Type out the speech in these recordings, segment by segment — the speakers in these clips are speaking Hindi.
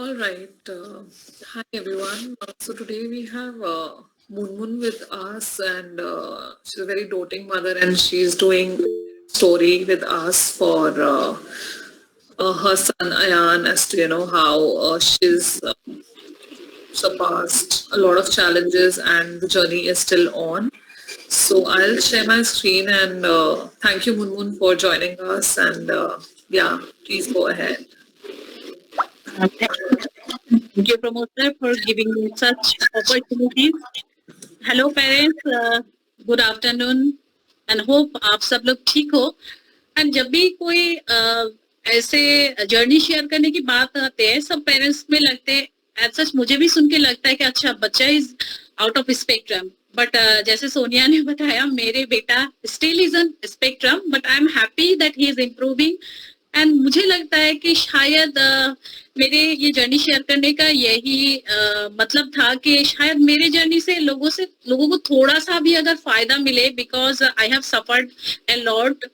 All right. Hi, everyone. So today we have Moon with us, and she's a very doting mother, and she's doing story with us for her son Ayan, as to how she's surpassed a lot of challenges, and the journey is still on. So I'll share my screen, and thank you, Moon, for joining us. And yeah, please go ahead. Thank you, promoter, for giving me such opportunities. Hello, parents. Good afternoon, and hope आप सब लोग ठीक हो. And जब भी कोई ऐसे जर्नी शेयर करने की बात आते हैं, सब पेरेंट्स में लगते हैं. एज सच मुझे भी सुन के लगता है कि अच्छा बच्चा is out of spectrum. But जैसे सोनिया ने बताया, मेरे बेटा still is in spectrum, but I am happy that he is improving. And मुझे लगता है कि शायद मेरे ये जर्नी शेयर करने का यही मतलब था कि शायद मेरे जर्नी से लोगों को थोड़ा सा भी अगर फायदा मिले, because I have suffered a lot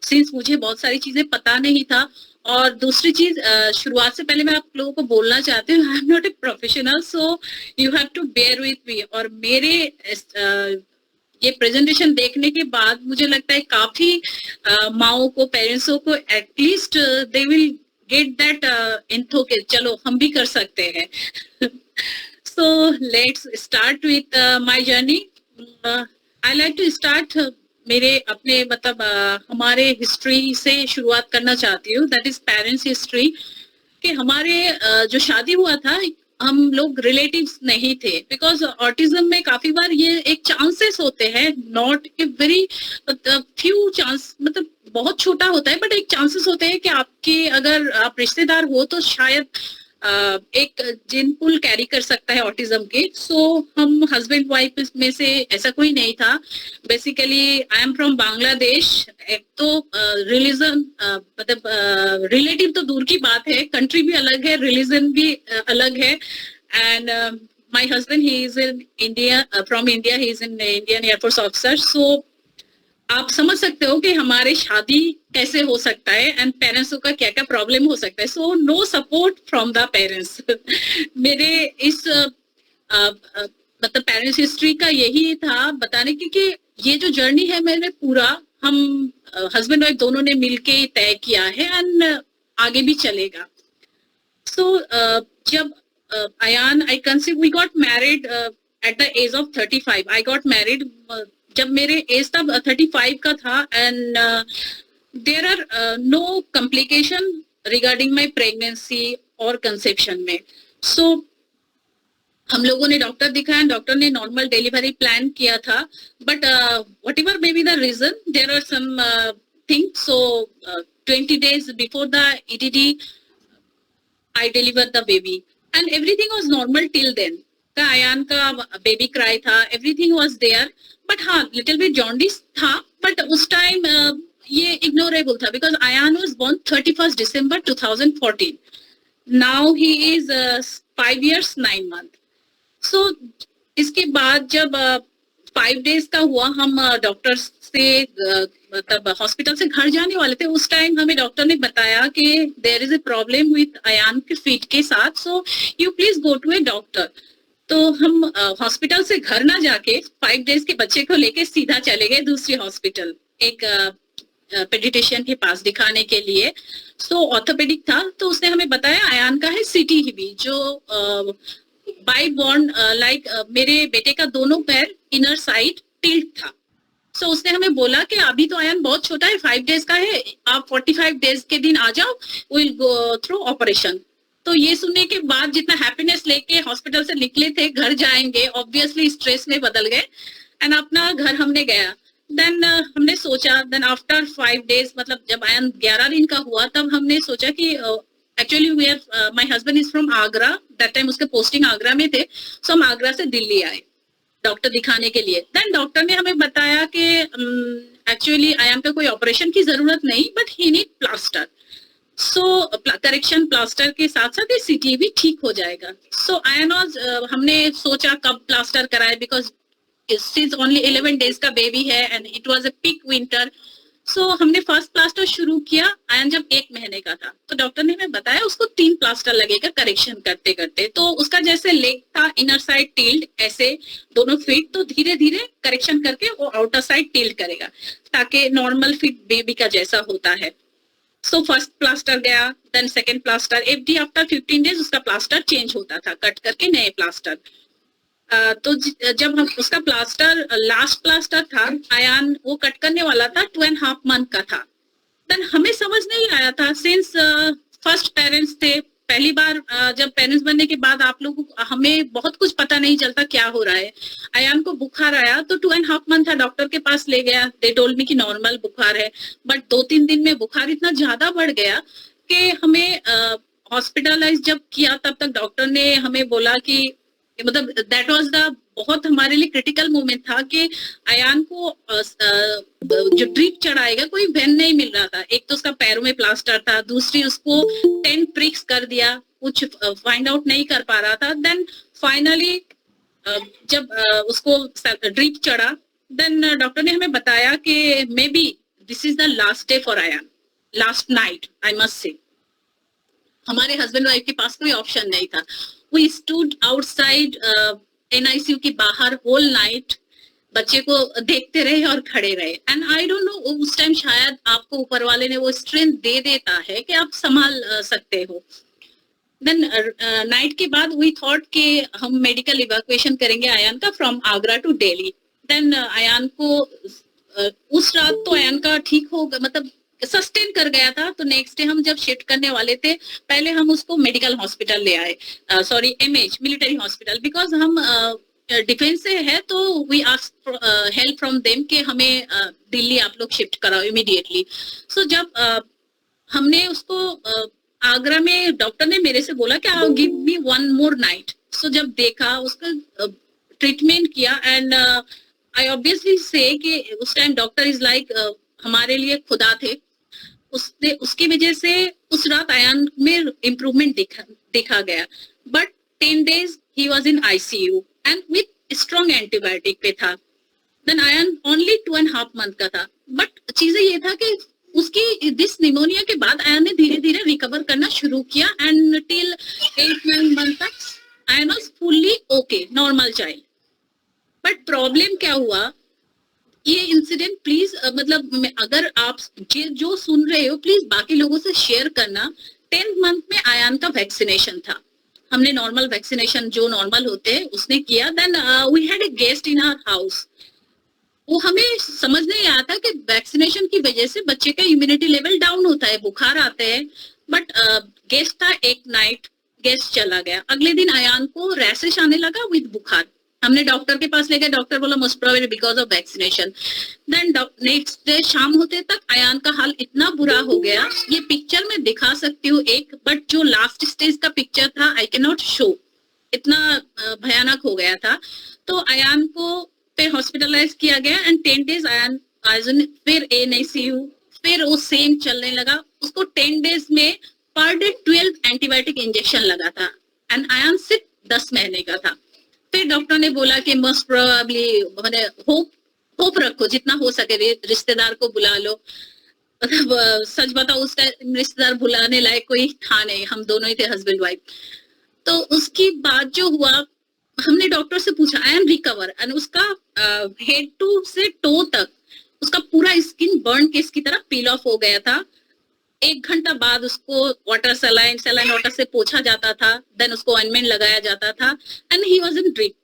since मुझे बहुत सारी चीजें पता नहीं था. और दूसरी चीज, शुरुआत से पहले मैं आप लोगों को बोलना चाहती हूँ, I am not a professional, so you have to bear with me. और मेरे ये प्रेजेंटेशन देखने के बाद मुझे लगता है काफी माओ को, पेरेंट्सों को at least they will get that info के चलो हम भी कर सकते हैं. So let's start with my journey. I like to start मेरे अपने मतलब हमारे हिस्ट्री से शुरुआत करना चाहती हूँ. That is parents history. कि हमारे जो शादी हुआ था, हम लोग रिलेटिव्स नहीं थे, बिकॉज ऑटिज्म में काफी बार ये एक चांसेस होते हैं, not a very few chance, मतलब बहुत छोटा होता है, बट एक चांसेस होते हैं कि आपके अगर आप रिश्तेदार हो तो शायद एक जिन पुल कैरी कर सकता है ऑटिज्म के. सो हम हस्बैंड वाइफ में से ऐसा कोई नहीं था. Basically I am from Bangladesh. एक तो रिलीजन मतलब रिलेटिव तो दूर की बात है, कंट्री भी अलग है, रिलीजन भी अलग है. And my husband he is in India, from India, he is in Indian air force officer. So आप समझ सकते हो कि हमारे शादी कैसे हो सकता है एंड पेरेंट्स का क्या क्या प्रॉब्लम हो सकता है. So no support from the parents. मेरे इस मतलब पेरेंट्स हिस्ट्री का यही था बताने की कि ये जो जर्नी है मैंने पूरा हम हस्बैंड वाइफ दोनों ने मिलके तय किया है एंड आगे भी चलेगा. सो जब Ayaan I conceive, we got married at the age of 35. I got married जब मेरे एज तब 35 का था. And there are no complication regarding my pregnancy और कंसेप्शन में. सो हम लोगों ने डॉक्टर दिखाया, डॉक्टर ने नॉर्मल डिलीवरी प्लान किया था, but whatever may be the reason, there are some things. So 20 days before the EDD I delivered the baby and everything was normal till then. का अयान का बेबी क्राई था, एवरीथिंग वाज देयर, बट हाँ लिटिल बिट जॉन्डिस था, बट उस टाइम ये इग्नोरेबल था because Ayaan was born 31 December 2014. Now he is 5 years 9 months. So इसके बाद जब 5 days का हुआ, हम डॉक्टर से मतलब हॉस्पिटल से घर जाने वाले थे. उस टाइम हमें डॉक्टर ने बताया कि there is a problem with Ayaan के फीट के साथ, so you please go to a doctor. तो हम हॉस्पिटल से घर ना जाके 5 days के बच्चे को लेके सीधा चले गए दूसरी हॉस्पिटल, एक पेडिट्रिशियन के पास दिखाने के लिए. सो ऑर्थोपेडिक था, तो उसने हमें बताया अयान का है CTEB, जो बाय बॉर्न लाइक मेरे बेटे का दोनों पैर इनर साइड टिल्ट था. सो उसने हमें बोला कि अभी तो अयान बहुत छोटा है, 5 days का है, आप 45 days के दिन आ जाओ, विल गो थ्रू ऑपरेशन. तो ये सुनने के बाद जितना हैप्पीनेस लेके हॉस्पिटल से निकले थे, घर जाएंगे, ऑब्वियसली स्ट्रेस में बदल गए एंड अपना घर हमने गया. देन हमने सोचा, देन आफ्टर 5 days मतलब जब अयान 11 दिन का हुआ, तब हमने सोचा कि actually we are, my husband is from Agra, that time उसके पोस्टिंग आगरा में थे. सो हम आगरा से दिल्ली आए डॉक्टर दिखाने के लिए. देन डॉक्टर ने हमें बताया कि एक्चुअली अयान का कोई ऑपरेशन की जरूरत नहीं, but he need plaster. So correction plaster के साथ साथ ये CTEB ठीक हो जाएगा. सो अयान हमने सोचा कब प्लास्टर कराए, बिकॉज सिंस ओनली 11 days का बेबी है and it was a peak winter. So हमने फर्स्ट प्लास्टर शुरू किया आयन जब 1 महीने का था, तो डॉक्टर ने हमें बताया उसको 3 प्लास्टर लगेगा करेक्शन करते करते। तो उसका जैसे लेग था इनर साइड टिल्ड, ऐसे दोनों फीट, तो धीरे धीरे करेक्शन करके वो आउटर साइड टिल्ड करेगा ताकि नॉर्मल फिट बेबी का जैसा होता है। सो फर्स्ट प्लास्टर गया, then second plaster, every after 15 days उसका प्लास्टर चेंज होता था, कट करके नए प्लास्टर। तो जब हम उसका प्लास्टर लास्ट प्लास्टर था, आयान वो कट करने वाला था, 2.5 मंथ का था। देन हमें समझ नहीं आया था, सिंस फर्स्ट पेरेंट्स थे, पहली बार जब पेरेंट्स बनने के बाद आप लोग हमें बहुत कुछ पता नहीं चलता क्या हो रहा है। आयान को बुखार आया तो 2.5 मंथ था, डॉक्टर के पास ले गया, दे टोल्ड मी कि नॉर्मल बुखार है, बट 2-3 दिन में बुखार इतना ज्यादा बढ़ गया कि हमें हॉस्पिटलाइज जब किया तब तक डॉक्टर ने हमें बोला कि मतलब दैट वाज द बहुत हमारे लिए क्रिटिकल मोमेंट था कि आयान को जो ड्रिप चढ़ाएगा कोई वेन नहीं मिल रहा था। एक तो उसका पैरों में प्लास्टर था, दूसरी उसको 10 प्रिक्स कर दिया, कुछ फाइंड आउट नहीं कर पा रहा था। देन फाइनली जब उसको ड्रिप चढ़ा, देन डॉक्टर ने हमें बताया कि maybe this is the last day for Aayan, last night I must say. हमारे हस्बैंड वाइफ के पास कोई ऑप्शन नहीं था। वी स्टूड आउटसाइड NICU के बाहर होल नाइट, बच्चे को देखते रहे और खड़े रहे। एंड आई डोंट नो, उस टाइम शायद आपको ऊपर वाले ने वो स्ट्रेंथ दे देता है कि आप संभाल सकते हो। देन नाइट के बाद वी थॉट कि हम मेडिकल इवैक्यूएशन करेंगे आयान का from Agra to Delhi. Then Aayan को उस रात तो आयान का ठीक हो गया, मतलब सस्टेन कर गया था। तो नेक्स्ट डे हम जब शिफ्ट करने वाले थे, पहले हम उसको मेडिकल हॉस्पिटल ले आए, sorry MH military hospital, because हम डिफेंस से है तो we ask help from them कि हमें दिल्ली आप लोग शिफ्ट कराओ इमीडिएटली। सो जब हमने उसको आगरा में, डॉक्टर ने मेरे से बोला कि I give me 1 more night. सो जब देखा उसका ट्रीटमेंट किया, एंड आई ऑब्वियसली से कि उस टाइम डॉक्टर इज लाइक हमारे लिए खुदा थे। उसकी वजह से उस रात आयान में इम्प्रूवमेंट देखा गया, but 10 days he was in ICU and with strong antibiotic पे था। देन आयान ओनली 2.5 मंथ का था, बट चीजें ये था कि उसकी दिस निमोनिया के बाद आयान ने धीरे धीरे रिकवर करना शुरू किया, एंड टिल 8-9 मंथ तक Aayan was fully okay, normal child. But problem क्या हुआ, ये इंसिडेंट प्लीज मतलब अगर आप जो सुन रहे हो प्लीज बाकी लोगों से शेयर करना। 10th मंथ में आयान का वैक्सीनेशन था, हमने नॉर्मल वैक्सीनेशन जो नॉर्मल होते हैं उसने किया। Then we had a guest in our house. वो हमें समझ नहीं आया था कि वैक्सीनेशन की वजह से बच्चे का इम्यूनिटी लेवल डाउन होता है, बुखार आते हैं। बट गेस्ट था, एक नाइट गेस्ट चला गया, अगले दिन आयान को रैशेस आने लगा विद बुखार। हमने डॉक्टर के पास ले गए, डॉक्टर बोला most probably because of vaccination. Then next day शाम होते तक आयान का हाल इतना बुरा हो गया, ये पिक्चर में दिखा सकती हूँ एक, बट जो लास्ट स्टेज का पिक्चर था आई कैन नॉट शो, इतना भयानक हो गया था। तो आयान को फिर हॉस्पिटलाइज किया गया, एंड 10 days आयान फिर NICU, फिर वो सेम चलने लगा। उसको 10 days में पर डे 12 एंटीबायोटिक इंजेक्शन लगा था, एंड आयान सिर्फ 10 महीने का था। फिर डॉक्टर ने बोला कि मोस्ट प्रोबेबली होप रखो, जितना हो सके रिश्तेदार को बुला लो। मतलब सच बताओ उस टाइम रिश्तेदार बुलाने लायक कोई था नहीं, हम दोनों ही थे हस्बैंड वाइफ। तो उसकी बाद जो हुआ, हमने डॉक्टर से पूछा आई एम रिकवर, एंड उसका हेड टू से टो तक उसका पूरा स्किन बर्न केस की तरह पील ऑफ हो गया था। 1 घंटा बाद उसको वाटर सलाइन वाटर से पोछा जाता था, देन उसको ऑइंटमेंट लगाया जाता था, and he was in drip.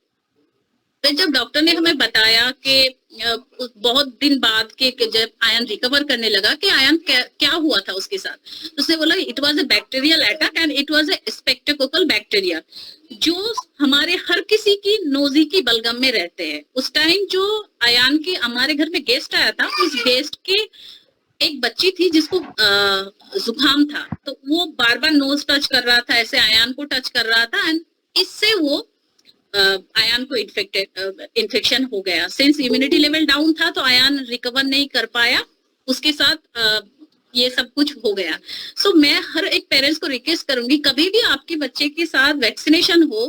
फिर जब डॉक्टर ने हमें बताया कि बहुत दिन बाद के जब आयन रिकवर करने लगा कि आयन क्या हुआ था उसके साथ, तो उसने बोला it was a bacterial attack and it was a streptococcal bacteria जो हमारे हर किसी की नोजी की बलगम में रहते हैं। उस टाइम जो आयान के हमारे घर में गेस्ट आया था, उस गेस्ट के एक बच्ची थी जिसको जुकाम था, तो वो बार बार नोज टच कर रहा था, ऐसे आयान को टच कर रहा था, एंड इससे वो आयान को इन्फेक्शन हो गया। सिंस इम्यूनिटी लेवल डाउन था तो आयान रिकवर नहीं कर पाया, उसके साथ ये सब कुछ हो गया। सो मैं हर एक पेरेंट्स को रिक्वेस्ट करूंगी, कभी भी आपके बच्चे के साथ वैक्सीनेशन हो,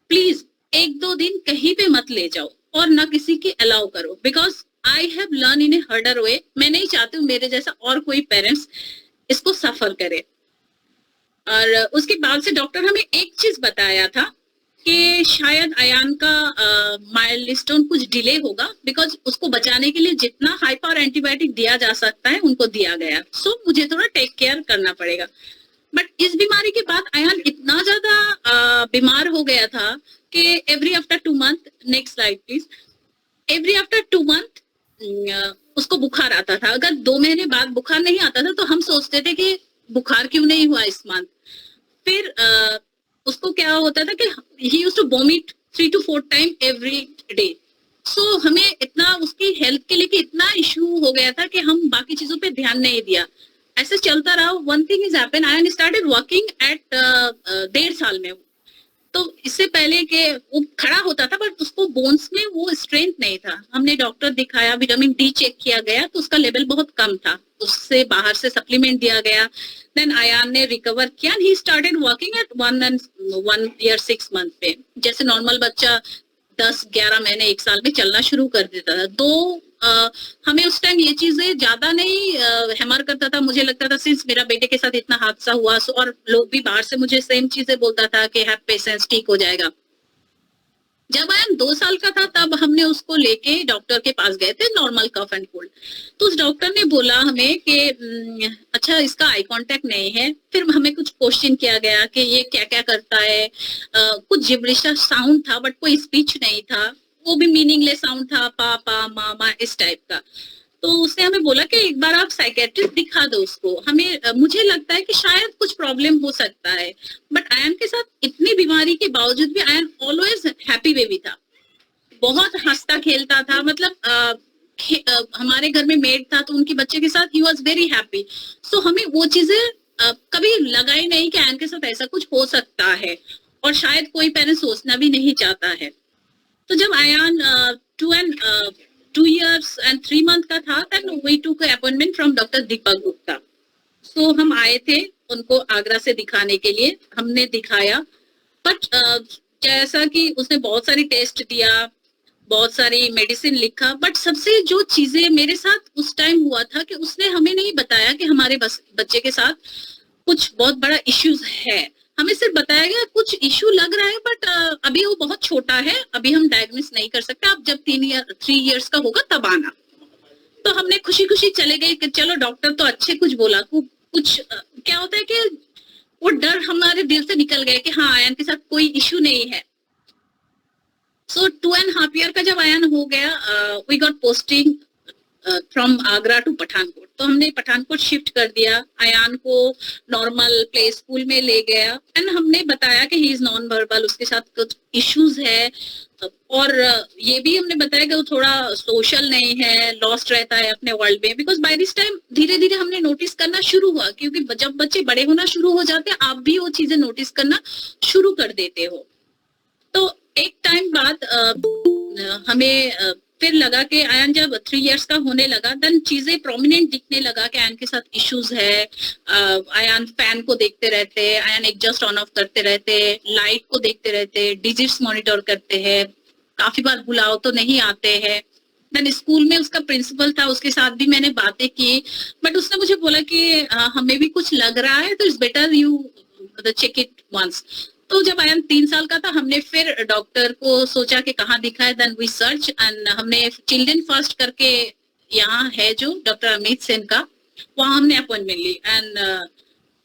प्लीज 1-2 दिन कहीं पे मत ले जाओ और ना किसी की अलाउ करो, because I have learn in a harder way. मैं नहीं चाहती हूँ मेरे जैसा और कोई पेरेंट्स इसको सफर करे. और उसके बाद से डॉक्टर हमें एक चीज बताया था कि शायद अयान का माइलस्टोन कुछ डिले होगा, बिकॉज उसको बचाने के लिए जितना हाई पावर एंटीबायोटिक दिया जा सकता है उनको दिया गया. सो मुझे थोड़ा टेक केयर करना पड़ेगा. बट इस बीमारी के बाद अयान इतना ज्यादा बीमार हो गया था कि every after 2 month, next slide please, every after 2 month उसको बुखार आता था. अगर 2 महीने बाद बुखार नहीं आता था तो हम सोचते थे कि बुखार क्यों नहीं हुआ इस मंथ. फिर उसको क्या होता था कि he used to vomit 3 to 4 time every day. So हमें इतना उसकी हेल्थ के लिए कि इतना इशू हो गया था कि हम बाकी चीजों पे ध्यान नहीं दिया. ऐसे चलता रहा. One thing is happen, I started working at 1.5 साल में. तो इससे पहले के वो खड़ा होता था बट उसको बोन्स में वो स्ट्रेंथ नहीं था. हमने डॉक्टर दिखाया, विटामिन डी चेक किया गया तो उसका लेवल बहुत कम था. उससे बाहर से सप्लीमेंट दिया गया. देन अयान ने रिकवर किया. He started working at 1 year 6 month पे. जैसे नॉर्मल बच्चा 10-11 महीने 1 साल में चलना शुरू कर देता था. तो हमें उस टाइम ये चीजें ज्यादा नहीं हैमर करता था. मुझे लगता था सिंस मेरा बेटे के साथ इतना हादसा हुआ और लोग भी बाहर से मुझे सेम चीजें बोलता था कि हैव पेशेंस, ठीक हो जाएगा. जब अयान 2 साल का था तब हमने उसको लेके डॉक्टर के पास गए थे, नॉर्मल कफ एंड कोल्ड. तो उस डॉक्टर ने बोला हमें कि अच्छा इसका आई कांटेक्ट नहीं है. फिर हमें कुछ क्वेश्चन किया गया कि ये क्या क्या करता है. कुछ जिब्रिश साउंड था बट कोई स्पीच नहीं था. वो भी मीनिंगलेस साउंड था, पापा मामा इस टाइप का. तो उसने हमें बोला कि एक बार आप साइकेट्रिस्ट दिखा दो उसको. मुझे लगता है कि शायद कुछ प्रॉब्लम हो सकता है. बट अयान के साथ इतनी बीमारी के बावजूद भी अयान ऑलवेज हैप्पी बेबी था. बहुत हंसता खेलता था. मतलब हमारे घर में मेड था तो उनके बच्चे के साथ ही वॉज वेरी हैप्पी. सो हमें वो चीजें कभी लगा ही नहीं कि अयान के साथ ऐसा कुछ हो सकता है और शायद कोई पेरेंट्स सोचना भी नहीं चाहता है. तो जब अयान 2 years and 3 month का था, then we took an appointment from Dr. Deepak Gupta. So हम आए थे उनको आगरा से दिखाने के लिए. हमने दिखाया बट जैसा कि उसने बहुत सारी टेस्ट दिया, बहुत सारी मेडिसिन लिखा, बट सबसे जो चीजें मेरे साथ उस टाइम हुआ था कि उसने हमें नहीं बताया कि हमारे बच्चे के साथ कुछ बहुत बड़ा इश्यूज है. हमें सिर्फ बताया गया कुछ इशू लग रहा है बट अभी वो बहुत छोटा है, अभी हम डायग्नोस नहीं कर सकते. आप जब 3 years का होगा तब आना. तो हमने खुशी खुशी चले गए कि चलो डॉक्टर तो अच्छे कुछ बोला. कुछ क्या होता है कि वो डर हमारे दिल से निकल गया कि हाँ अयान के साथ कोई इशू नहीं है. सो 2.5 year का जब अयान हो गया, we got posting from Agra to Pathankot. तो हमने पठानकोट शिफ्ट कर दिया. अयान को नॉर्मल प्ले स्कूल में ले गया एंड हमने बताया कि ही इज नॉन वर्बल, उसके साथ कुछ इश्यूज है. और ये भी हमने बताया कि वो थोड़ा सोशल नहीं है, लॉस्ट रहता है अपने वर्ल्ड में. बिकॉज बाय दिस टाइम धीरे धीरे हमने नोटिस करना शुरू हुआ, क्योंकि जब बच्चे बड़े होना शुरू हो जाते हैं आप भी वो चीजें नोटिस करना शुरू कर देते हो. तो एक टाइम बाद हमें फिर लगा कि अयान जब 3 years का होने लगा देन चीजें प्रोमिनेंट दिखने लगा कि अयान के साथ इश्यूज है. अयान फैन को देखते रहते, अयान एडजस्ट ऑन ऑफ करते रहते, लाइट को देखते रहते, डिजिट्स मॉनिटर करते हैं, काफी बार बुलाओ तो नहीं आते हैं. देन स्कूल में उसका प्रिंसिपल था, उसके साथ भी मैंने बातें की बट उसने मुझे बोला कि हमें भी कुछ लग रहा है तो it's better you check it once. तो जब अयान 3 साल का था हमने फिर डॉक्टर को सोचा कि कहाँ दिखाए. देन वी सर्च एंड हमने चिल्ड्रन फर्स्ट करके यहाँ है जो डॉक्टर अमित सेन का, वहाँ हमने अपॉइंटमेंट ली एंड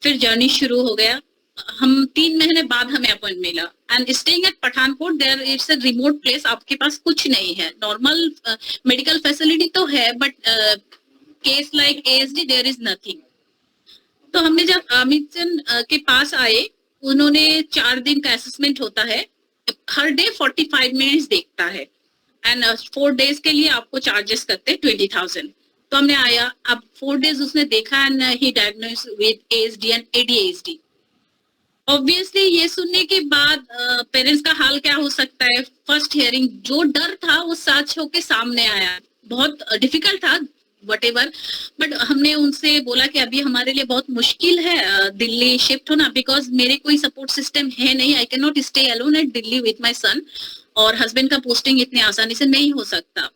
फिर जर्नी शुरू हो गया. हम 3 महीने बाद हमें अपॉइंटमेंट मिला and staying at Pathankot. There it's a remote place, आपके पास कुछ नहीं है. नॉर्मल मेडिकल फैसिलिटी तो है but case like ASD there is nothing. तो हमने जब अमित सेन के पास आए, उन्होंने 4 दिन का असेसमेंट होता है, हर डे 45 मिनट्स देखता है एंड 4 days के लिए आपको चार्जेस करते हैं 20,000. तो हमने आया, अब 4 days उसने देखा and he diagnosed with ASD and ADHD. Obviously ये सुनने के बाद पेरेंट्स का हाल क्या हो सकता है. फर्स्ट हियरिंग जो डर था वो सच होके सामने आया. बहुत डिफिकल्ट था whatever, बट हमने उनसे बोला कि अभी हमारे लिए बहुत मुश्किल है दिल्ली शिफ्ट होना, बिकॉज मेरे कोई सपोर्ट सिस्टम है नहीं. I can not stay alone at Delhi with my son, और हस्बैंड का पोस्टिंग इतने आसानी से नहीं हो सकता.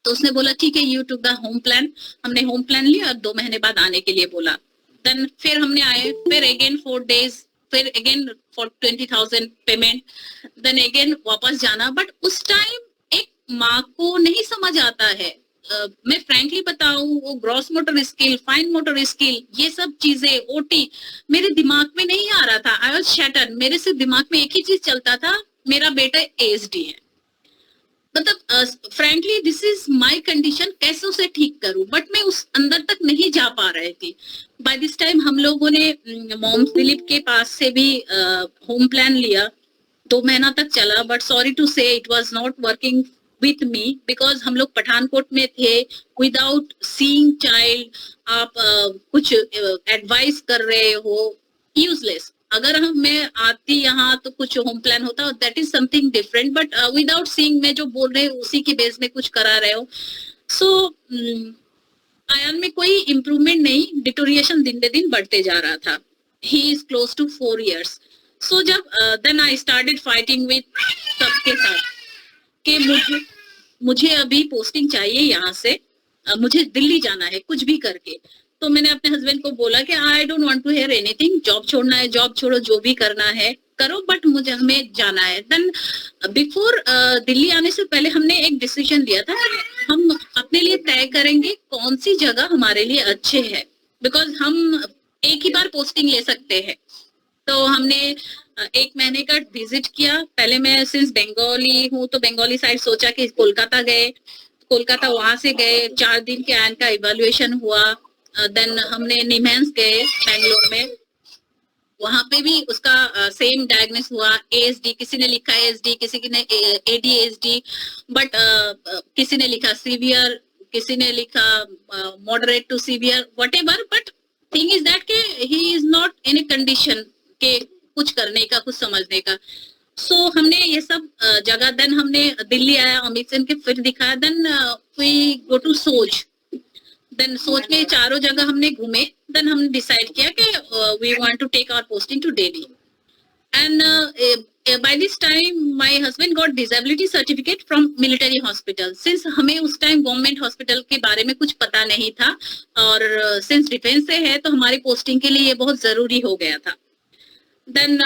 तो उसने बोला ठीक है, you took the home plan. हमने होम प्लान लिया और 2 महीने बाद आने के लिए बोला। देन फिर हमने आए, फिर अगेन 4 डेज, फिर again for 20,000 payment, then again वापस जाना। बट उस टाइम एक माँ को नहीं समझ आता है। मैं फ्रैंकली बताऊं, वो gross motor skill, fine motor skill, ये सब चीजें, ओटी मेरे दिमाग में नहीं आ रहा था। I was shattered. मेरे से दिमाग में एक ही चीज चलता था, मेरा बेटा ASD है। मतलब frankly this is my condition, कैसे उसे ठीक करूं। बट मैं उस अंदर तक नहीं जा पा रही थी। बाय दिस टाइम हम लोगों ने मॉम दिलीप के पास से भी होम प्लान लिया। 2 महीना तक चला, बट सॉरी टू से it was not working with me, because हम लोग पठानकोट में थे। विदाउट सीइंग चाइल्ड आप कुछ एडवाइस कर रहे हो, यूजलेस। अगर हम मैं आती यहाँ तो कुछ होम प्लान होता, that is something different. But without seeing मैं जो बोल रहे हो उसी के बेस में कुछ करा रहे हो। सो आयान में कोई इम्प्रूवमेंट नहीं, डिटोरिएशन दिन बे दिन बढ़ते जा रहा था। He is close to 4 years। So जब then I started fighting with सबके साथ कि मुझे अभी पोस्टिंग चाहिए यहाँ से, मुझे दिल्ली जाना है कुछ भी करके। तो मैंने अपने हस्बैंड को बोला कि I don't want to hear anything, job छोड़ना है जॉब छोड़ो, जो भी करना है करो, बट मुझे हमें जाना है। देन बिफोर दिल्ली आने से पहले हमने एक डिसीजन लिया था, हम अपने लिए तय करेंगे कौन सी जगह हमारे लिए अच्छे है, बिकॉज हम एक ही बार पोस्टिंग ले सकते हैं। तो हमने 1 महीने का विजिट किया। पहले मैं सिंस बंगाली हूँ तो बंगाली साइड सोचा कि कोलकाता गए, कोलकाता वहां से गए, 4 दिन के आयन का इवैल्यूएशन हुआ। देन हमने निमहंस गए बैंगलोर में, वहां पे भी उसका सेम डायग्नोस हुआ, ASD। किसी ने लिखा ASD, किसी ने ADHD, बट किसी ने लिखा सीवियर, किसी ने लिखा moderate to severe, whatever. But thing is that के he is not in a condition के कुछ करने का, कुछ समझने का। सो हमने ये सब जगह, देन हमने दिल्ली आया, अमित सिंह के फिर दिखाया। देन वी गो टू सोच। देन सोच में चारों जगह हमने घूमे। देन हमने डिसाइड किया कि we want to take our posting to Delhi. And by this time my husband got disability certificate from military hospital। since हमें उस टाइम गवर्नमेंट हॉस्पिटल के बारे में कुछ पता नहीं था, और since डिफेंस से है तो हमारी पोस्टिंग के लिए ये बहुत जरूरी हो गया था। देन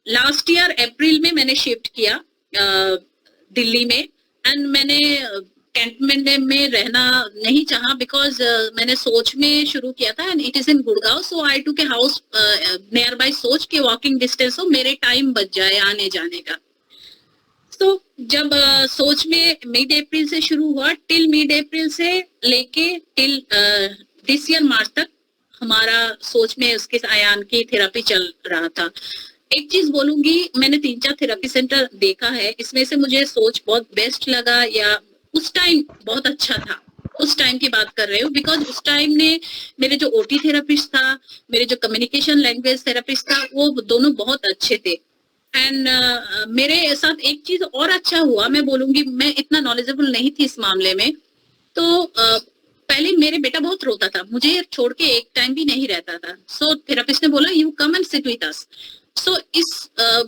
लास्ट ईयर अप्रैल में मैंने शिफ्ट किया दिल्ली में। एंड मैंने कैंटनमेंट में रहना नहीं चाहा, बिकॉज मैंने सोच में शुरू किया था and it is in Gurgaon. So I took house nearby सोच के, वॉकिंग डिस्टेंस हो, मेरे टाइम बच जाए आने जाने का। तो जब सोच में मिड अप्रैल से शुरू हुआ, टिल मिड अप्रैल से लेके टिल दिस ईयर मार्च तक हमारा सोच में उसके आयान की थेरेपी चल रहा था। एक चीज बोलूंगी, मैंने 3-4 थेरेपी सेंटर देखा है, इसमें से मुझे सोच बहुत बेस्ट लगा, या उस टाइम बहुत अच्छा था। उस टाइम की बात कर रहे हो, बिकॉज उस टाइम ने मेरे जो OT थेरेपिस्ट था, मेरे जो कम्युनिकेशन लैंग्वेज थेरेपिस्ट था, वो दोनों बहुत अच्छे थे। एंड मेरे साथ एक चीज और अच्छा हुआ, मैं बोलूंगी, मैं इतना नॉलेजेबल नहीं थी इस मामले में। तो पहले मेरे बेटा बहुत रोता था, मुझे छोड़ के एक टाइम भी नहीं रहता था। सो थेरेपिस्ट ने बोला you come and sit with us. So इस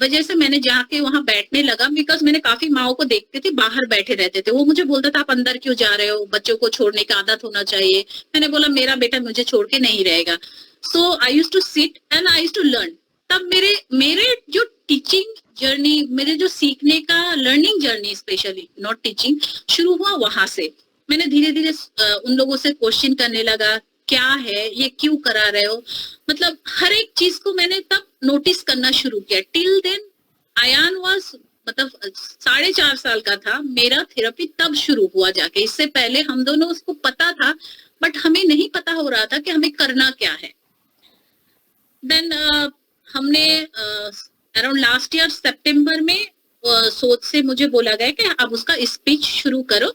वजह से मैंने जाके वहां बैठने लगा, बिकॉज मैंने काफी माओ को देखते थे बाहर बैठे रहते थे। वो मुझे बोलता था आप अंदर क्यों जा रहे हो, बच्चों को छोड़ने का आदत होना चाहिए। मैंने बोला मेरा बेटा मुझे छोड़ के नहीं रहेगा। So I used to sit and I used to learn. तब मेरे जो टीचिंग जर्नी, मेरे जो सीखने का learning journey, specially not teaching, शुरू हुआ वहां से। मैंने धीरे धीरे उन लोगों से क्वेश्चन करने लगा, क्या है ये, क्यों करा रहे हो, मतलब हर एक चीज को मैंने तब नोटिस करना शुरू किया। टिल देन आयान वाज, मतलब 4.5 साल का था, मेरा थेरेपी तब शुरू हुआ जाके। इससे पहले हम दोनों उसको पता था, बट हमें नहीं पता हो रहा था कि हमें करना क्या है। देन हमने अराउंड लास्ट ईयर सितंबर में सोच से मुझे बोला गया कि अब उसका स्पीच शुरू करो।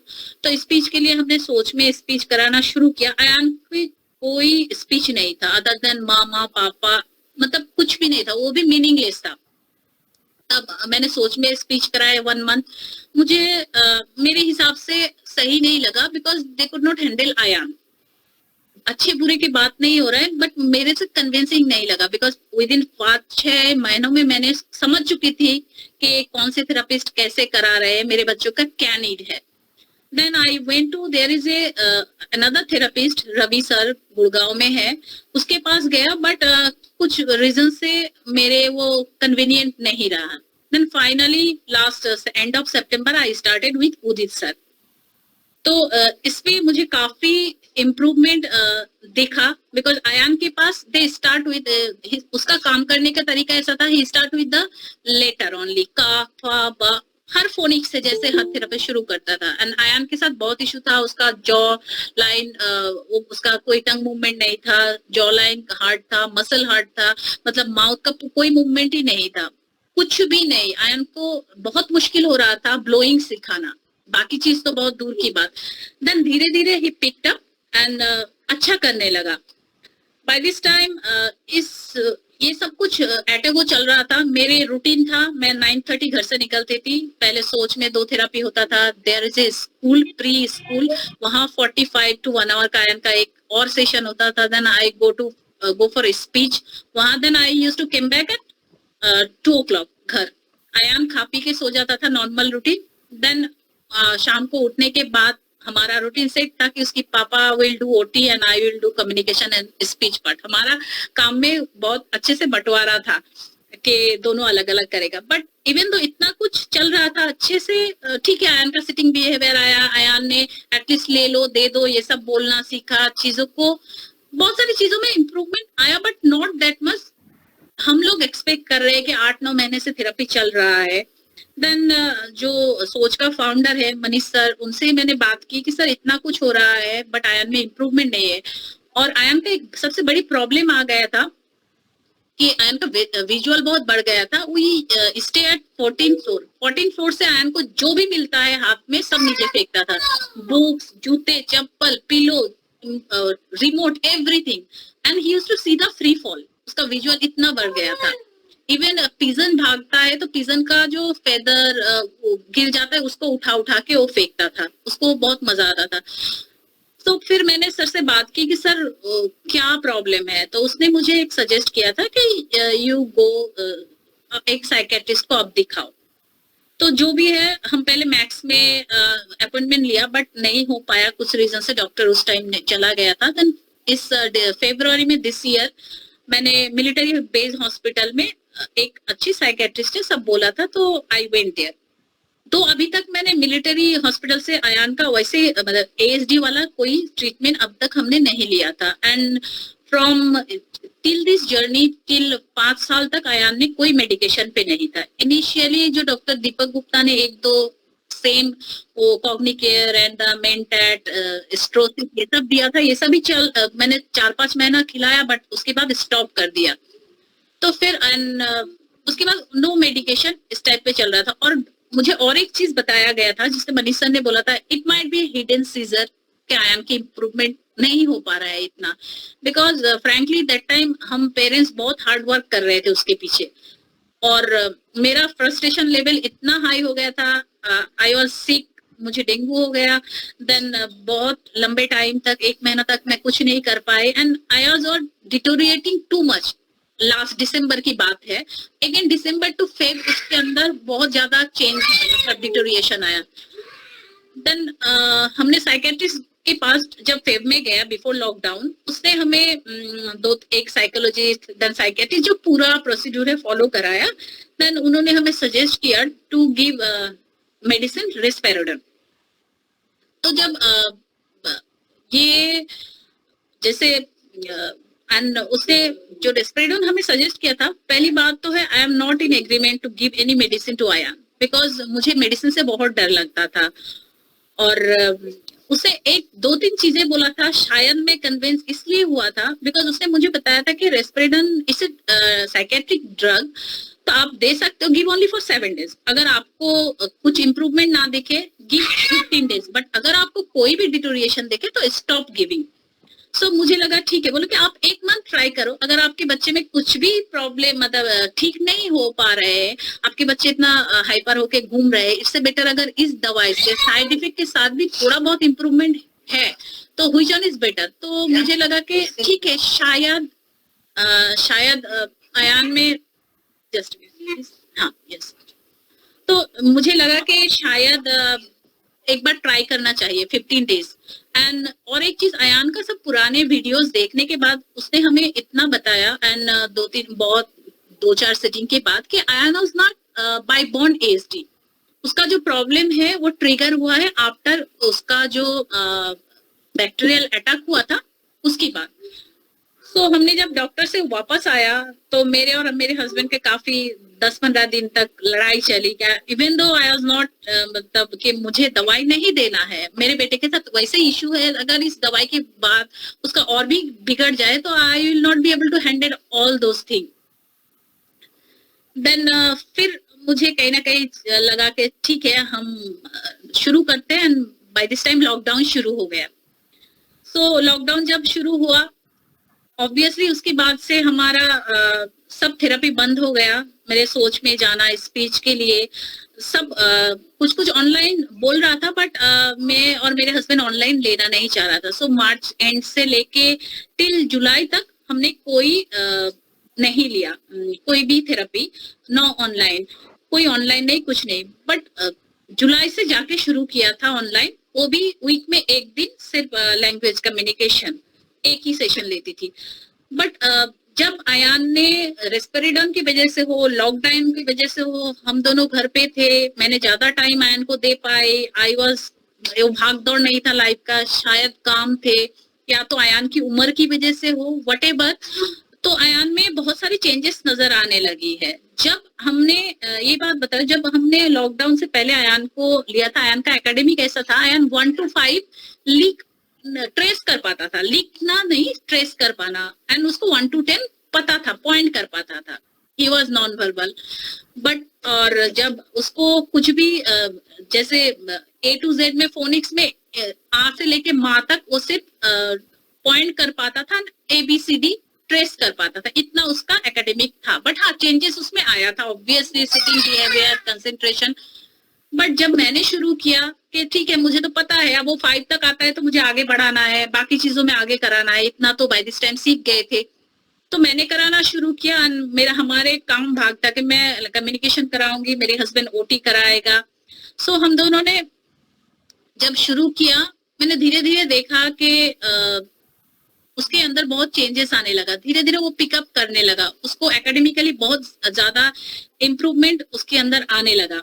तो स्पीच के लिए हमने सोच में स्पीच कराना शुरू किया। आयान की कोई स्पीच नहीं था अदर देन मामा पापा, मतलब कुछ भी नहीं था, वो भी मीनिंगलेस था। तब मैंने सोच में स्पीच कराया 1 मंथ। मुझे मेरे हिसाब से सही नहीं लगा, because they could not handle Aayan. अच्छे बुरे की बात नहीं हो रहा है, बट मेरे से कन्विंसिंग नहीं लगा, बिकॉज विद इन 5-6 महीनों में मैंने समझ चुकी थी कि कौन से थेरेपिस्ट कैसे करा रहे हैं, मेरे बच्चों का क्या नीड है। Then I went to, there is a another therapist, Ravi sir, Gurgaon में है, उसके पास गया, but कुछ रीजन से मेरे वो convenient नहीं रहा. Then finally last end of September I started with Udit sir. तो इसमें मुझे काफी इम्प्रूवमेंट देखा, बिकॉज अयान के पास दे स्टार्ट विद, उसका काम करने का तरीका ऐसा था, he start with the letter only, का, फा, बा, हर फोनिक से जैसे हर थेरेपी शुरू करता था. एंड अयान के साथ बहुत इशू था, उसका जॉ लाइन, उसका कोई टंग मूवमेंट नहीं था, जॉ लाइन हार्ड था, मसल हार्ड था, मतलब माउथ का कोई मूवमेंट ही नहीं था, कुछ भी नहीं. अयान को बहुत मुश्किल हो रहा था ब्लोइंग सिखाना, बाकी चीज तो बहुत दूर की बात. देन धीरे धीरे ही पिक्ड अप एंड अच्छा करने लगा. बाय दिस टाइम ये सब कुछ एटेगो चल रहा था. मेरे रूटीन था, मैं 9:30 घर से निकलती थी. पहले सोच में 2 थेरेपी होता था. There is a school, pre school, वहां 45 to 1 hour का एक और सेशन होता था. Then I go for speech वहां. Then I used to come back at 2 o'clock घर. अयान खा पी के सो जाता था, नॉर्मल रूटीन. देन शाम को उठने के बाद हमारा रूटीन सेट था कि उसकी पापा will do OT and I will do communication and speech part. हमारा काम में बहुत अच्छे से बंटवारा था कि दोनों अलग अलग करेगा. बट इवन तो इतना कुछ चल रहा था अच्छे से, ठीक है, अयान का सिटिंग बिहेवियर आया, अयान ने एटलीस्ट ले लो दे दो ये सब बोलना सीखा, चीजों को बहुत सारी चीजों में इम्प्रूवमेंट आया, बट नॉट दैट मच. हम लोग एक्सपेक्ट कर रहे हैं कि 8-9 महीने से थेरेपी चल रहा है. देन जो सोच का फाउंडर है मनीष सर, उनसे मैंने बात की कि सर इतना कुछ हो रहा है बट आयन में इम्प्रूवमेंट नहीं है. और आयन का एक सबसे बड़ी प्रॉब्लम आ गया था कि आयन का विजुअल बहुत बढ़ गया था. We stay at 14th floor से आयन को जो भी मिलता है हाथ में सब नीचे फेंकता था. बुक्स, जूते, चप्पल, pillow, remote, everything. And he used to see the free fall. उसका विजुअल इतना बढ़ गया था. इवन पिजन भागता है तो पिजन का जो फेदर गिर जाता है उसको उठा उठा के वो फेंकता था. उसको बहुत मजा आता था. तो फिर मैंने सर से बात की कि सर क्या प्रॉब्लम है. तो उसने मुझे एक सजेस्ट किया था कि यू गो एक साइकेट्रिस्ट को आप दिखाओ. तो जो भी है, हम पहले मैक्स में अपॉइंटमेंट लिया बट नहीं हो पाया कुछ रीजन से. डॉक्टर उस टाइम चला गया था. देन इस फरवरी में दिस ईयर मैंने मिलिट्री बेस हॉस्पिटल में एक अच्छी साइकेट्रिस्ट है सब बोला था, तो आई वेंट देयर. तो अभी तक मैंने मिलिट्री हॉस्पिटल से अयान का वैसे मतलब एएसडी वाला कोई ट्रीटमेंट अब तक हमने नहीं लिया था. And from till this journey till 5 साल तक अयान ने कोई मेडिकेशन पे नहीं था. इनिशियली जो डॉक्टर दीपक गुप्ता ने 1-2 सेम वो कॉग्निकेयर एंड द मेंटेट स्ट्रोसिस ये सब दिया था, ये सभी मैंने 4-5 महीना खिलाया बट उसके बाद स्टॉप कर दिया. तो फिर उसके बाद नो मेडिकेशन इस टाइप पे चल रहा था. और मुझे और एक चीज बताया गया था जिससे मनीष सर ने बोला था, it might be hidden seizure, कि आयन की इम्प्रूवमेंट नहीं हो पा रहा है इतना. बिकॉज फ्रैंकली दैट टाइम हम पेरेंट्स बहुत हार्ड वर्क कर रहे थे उसके पीछे. और मेरा फ्रस्ट्रेशन लेवल इतना हाई हो गया था. आई वाज सिक, मुझे डेंगू हो गया. देन बहुत लंबे टाइम तक 1 महीना तक मैं कुछ नहीं कर पाई. And I was deteriorating too much. Last दिसंबर की बात है. अगेन दिसंबर टू फेब उसके अंदर बहुत ज्यादा चेंज मतलब डिटोरिएशन आया. देन हमने साइकेट्रिस्ट के पास जब फेब में गया बिफोर लॉकडाउन, उसने हमें एक साइकोलॉजिस्ट देन साइकेट्रिस्ट जो पूरा प्रोसीड्यूर है फॉलो कराया. देन उन्होंने हमें सजेस्ट किया टू गिव मेडिसिन रेस्पेरोडन. तो जब ये जैसे एंड उसने जो रेस्पेरोडन हमें सजेस्ट किया था, पहली बात तो है I am not in agreement to give any medicine to Ayaan, because मुझे मेडिसिन से बहुत डर लगता था. और उसे 1-2-3 चीजें बोला था. शायद मैं कन्विंस इसलिए हुआ था बिकॉज उसने मुझे बताया था कि रेस्पेरोडन इज ए साइकेट्रिक ड्रग, तो आप दे सकते हो, गिव ओनली फॉर 7 days. अगर आपको कुछ इंप्रूवमेंट ना दिखे गिव 15 days, बट अगर आपको कोई भी डिटोरिएशन दिखे तो स्टॉप गिविंग. सो मुझे लगा ठीक है, बोलो कि आप 1 month ट्राई करो. अगर आपके बच्चे में कुछ भी प्रॉब्लम मतलब ठीक नहीं हो पा रहे हैं, आपके बच्चे इतना हाइपर होके घूम रहे हैं, इससे बेटर अगर इस दवाई से साइड इफेक्ट के साथ भी थोड़ा बहुत इम्प्रूवमेंट है तो व्हिच वन इज बेटर. तो मुझे लगा कि ठीक है, शायद अयान में जस्ट हाँ यस. तो मुझे लगा कि शायद एक बार ट्राई करना चाहिए 15 डेज। एंड और एक चीज, अयान का सब पुराने वीडियोस देखने के बाद उसने हमें इतना बताया, एंड दो चार सिटिंग के बाद, कि Ayaan was not by born ASD। उसका जो प्रॉब्लम है वो ट्रिगर हुआ है आफ्टर उसका जो बैक्टीरियल अटैक हुआ था उसके बाद। सो हमने जब डॉक्टर से वापस आया तो मेरे और मेरे हस्बैंड के काफी 10-15 दिन तक लड़ाई चली। क्या even though I was not, मतलब कि मुझे दवाई नहीं देना है, मेरे बेटे के साथ वैसे इशू है, अगर इस दवाई के बाद उसका और भी बिगड़ जाए तो I will not be able to handle all those thing. Then फिर मुझे कहीं ना कहीं लगा कि ठीक है हम शुरू करते हैं। And by this time lockdown शुरू हो गया। सो लॉकडाउन जब शुरू हुआ, ऑब्वियसली उसके बाद से हमारा सब थेरेपी बंद हो गया। मेरे सोच में जाना स्पीच के लिए सब कुछ कुछ ऑनलाइन बोल रहा था, बट मैं और मेरे हस्बैंड ऑनलाइन लेना नहीं चाह रहा था। सो मार्च एंड से लेके टिल जुलाई तक हमने कोई नहीं लिया, कोई भी थेरेपी, नो ऑनलाइन, कोई ऑनलाइन नहीं, कुछ नहीं। बट जुलाई से जाके शुरू किया था ऑनलाइन, वो भी वीक में एक दिन, सिर्फ लैंग्वेज कम्युनिकेशन, एक ही सेशन लेती थी। बट जब अयान ने रेस्पिरेडन की वजह से हो, लॉकडाउन की वजह से हो, हम दोनों घर पे थे, मैंने ज्यादा टाइम अयान को दे पाई, आई वाज, भाग दौड़ नहीं था लाइफ का, शायद काम थे, या तो अयान की उम्र की वजह से हो, व्हाटएवर, तो अयान में बहुत सारी चेंजेस नजर आने लगी है। जब हमने ये बात बताया, जब हमने लॉकडाउन से पहले अयान को लिया था, अयान का एकेडमी कैसा था, अयान 1 to 5 लिख ट्रेस कर पाता था, लिखना नहीं, ट्रेस कर पाना, एंड उसको 1 to 10 पता था, पॉइंट कर पाता था, he was non verbal. But और जब उसको कुछ भी जैसे A to Z में फोनिक्स में आ से लेके माँ तक वो सिर्फ पॉइंट कर पाता था, ABCD ट्रेस कर पाता था, इतना उसका एकेडमिक था। बट हाँ, चेंजेस उसमें आया था obviously, sitting behaviour, concentration. But जब मैंने शुरू किया कि ठीक है, मुझे तो पता है, अब वो 5 तक आता है तो मुझे आगे बढ़ाना है, बाकी चीजों में आगे कराना है, इतना तो बाय दिस टाइम सीख गए थे, तो मैंने कराना शुरू किया। मेरा हमारे काम भाग था कि मैं कम्युनिकेशन कराऊंगी, मेरे हस्बैंड OT कराएगा। सो हम दोनों ने जब शुरू किया, मैंने धीरे धीरे देखा कि उसके अंदर बहुत चेंजेस आने लगा, धीरे धीरे वो पिकअप करने लगा, उसको एकेडमिकली बहुत ज्यादा इम्प्रूवमेंट उसके अंदर आने लगा।